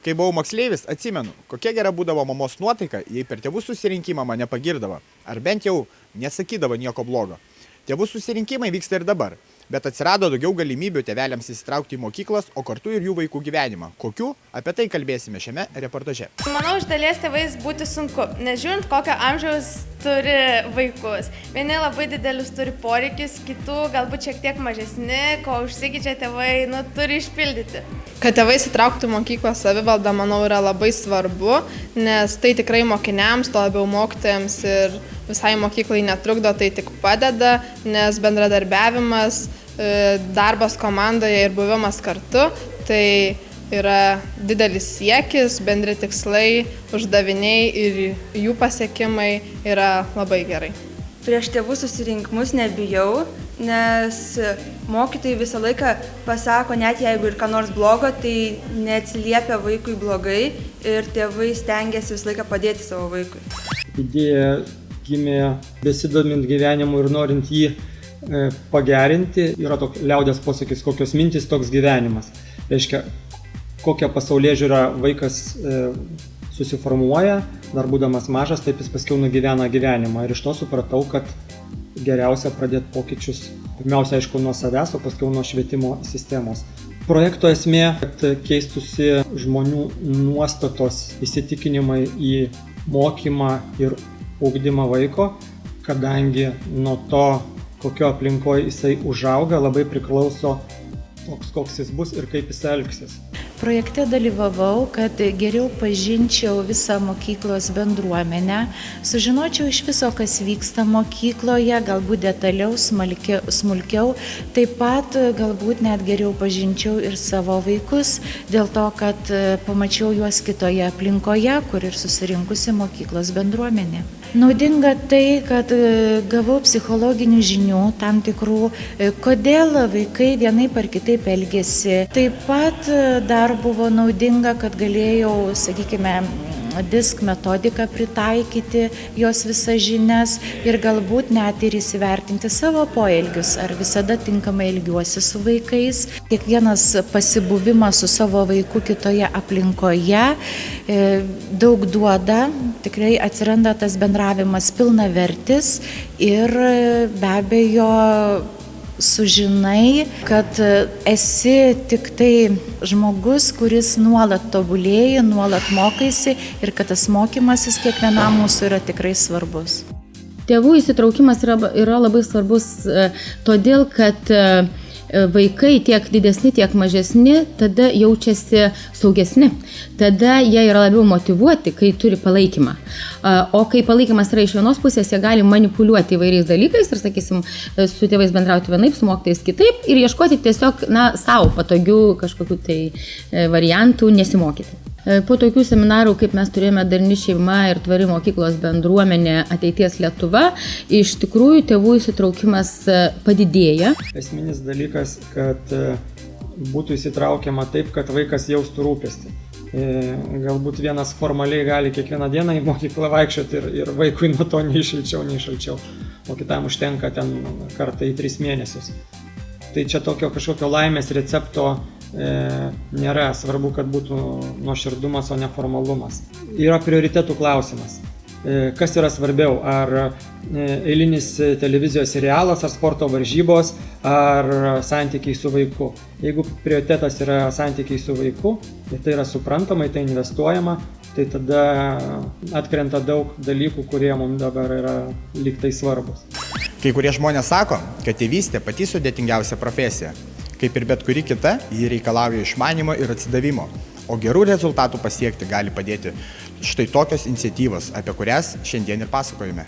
Kai buvau moksleivis, atsimenu, kokia gera būdavo mamos nuotaika, jei per tėvų susirinkimą mane pagirdavo, ar bent jau nesakydavo nieko blogo. Tėvų susirinkimai vyksta ir dabar, bet atsirado daugiau galimybių tėveliams įsitraukti į mokyklas, o kartu ir jų vaikų gyvenimą. Kokių? Apie tai kalbėsime šiame reportaže. Manau, iš dalies tėvais būti sunku, nes žiūrint, kokio amžiaus turi vaikus. Vieni labai didelius turi poreikius, kitų galbūt šiek tiek mažesni, ko užsigyčia tėvai, turi išpildyti. Kad tėvai įsitrauktų mokyklos savivaldą, manau, yra labai svarbu, nes tai tikrai mokiniams, to labiau mokytojams ir visai mokyklai netrukdo, tai tik padeda, nes bendradarbiavimas, darbas komandoje ir buvimas kartu, tai yra didelis siekis, bendri tikslai, uždaviniai ir jų pasiekimai yra labai gerai. Prieš tėvų susirinkimus nebijau, nes mokytojai visą laiką pasako, net jeigu ir ką nors blogo, tai neatsiliepia vaikui blogai ir tėvai stengiasi visą laiką padėti savo vaikui. Idėja gimė besidomint gyvenimu ir norint jį pagerinti. Yra toks liaudės posakis, kokios mintys, toks gyvenimas. Reiškia, kokią pasaulėžiūrą vaikas susiformuoja, dar būdamas mažas, taip jis paskiau nugyvena gyvenimą. Ir iš to supratau, kad geriausia pradėti pokyčius, pirmiausia, aišku, nuo savęs, o paskiau nuo švietimo sistemos. Projekto esmė, kad keistųsi žmonių nuostatos, įsitikinimai į mokymą ir ugdymą vaiko, kadangi nuo to, kokio aplinkoje jisai užauga, labai priklauso toks, koks jis bus ir kaip jis elgsis. Projekte dalyvavau, kad geriau pažinčiau visą mokyklos bendruomenę, sužinočiau iš viso, kas vyksta mokykloje, galbūt detaliau, smulkiau, taip pat galbūt net geriau pažinčiau ir savo vaikus, dėl to, kad pamačiau juos kitoje aplinkoje, kur ir susirinkusi mokyklos bendruomenė. Naudinga tai, kad gavau psichologinių žinių, tam tikrų, kodėl vaikai vienaip ar kitaip elgiasi. Taip pat dar buvo naudinga, kad galėjau, sakykime, disk metodiką pritaikyti, jos visas žinias ir galbūt net ir įsivertinti savo poelgius, ar visada tinkamai elgiuosi su vaikais. Kiekvienas pasibuvimas su savo vaiku kitoje aplinkoje daug duoda, tikrai atsiranda tas bendravimas pilnavertis ir be abejo sužinai, kad esi tik tai žmogus, kuris nuolat tobulėja, nuolat mokaisi ir kad tas mokymasis kiekvienam mūsų yra tikrai svarbus. Tėvų įsitraukimas yra labai svarbus todėl, kad vaikai tiek didesni, tiek mažesni tada jaučiasi saugesni. Tada jie yra labiau motyvuoti, kai turi palaikymą. O kai palaikymas yra iš vienos pusės, jie gali manipuliuoti įvairiais dalykais ir, sakysim, su tėvais bendrauti vienaip, su mokytojais kitaip ir ieškoti tiesiog, savo patogių kažkokių tai variantų nesimokyti. Po tokių seminarų, kaip mes turėjome Darni šeima ir tvari mokyklos bendruomenė ateities Lietuva, iš tikrųjų tėvų įsitraukimas padidėja. Esminis dalykas, kad būtų įsitraukiama taip, kad vaikas jaustų rūpestį. Galbūt vienas formaliai gali kiekvieną dieną į mokyklą vaikščioti ir vaikui nuo to nei šalčiau, o kitam užtenka ten kartą į 3 mėnesius. Tai čia tokio kažkokio laimės recepto nėra, svarbu, kad būtų nuoširdumas, o ne formalumas. Yra prioritetų klausimas. Kas yra svarbiau, ar eilinis televizijos serialas, ar sporto varžybos, ar santykiai su vaiku. Jeigu prioritetas yra santykiai su vaiku, tai yra suprantama, tai investuojama, tai tada atkrenta daug dalykų, kurie mums dabar yra lyg tai svarbus. Kai kurie žmonės sako, kad tėvystė pati sudėtingiausia profesija. Kaip ir bet kuri kita, ji reikalauja išmanimo ir atsidavimo, o gerų rezultatų pasiekti gali padėti štai tokios iniciatyvos, apie kurias šiandien ir pasakojame.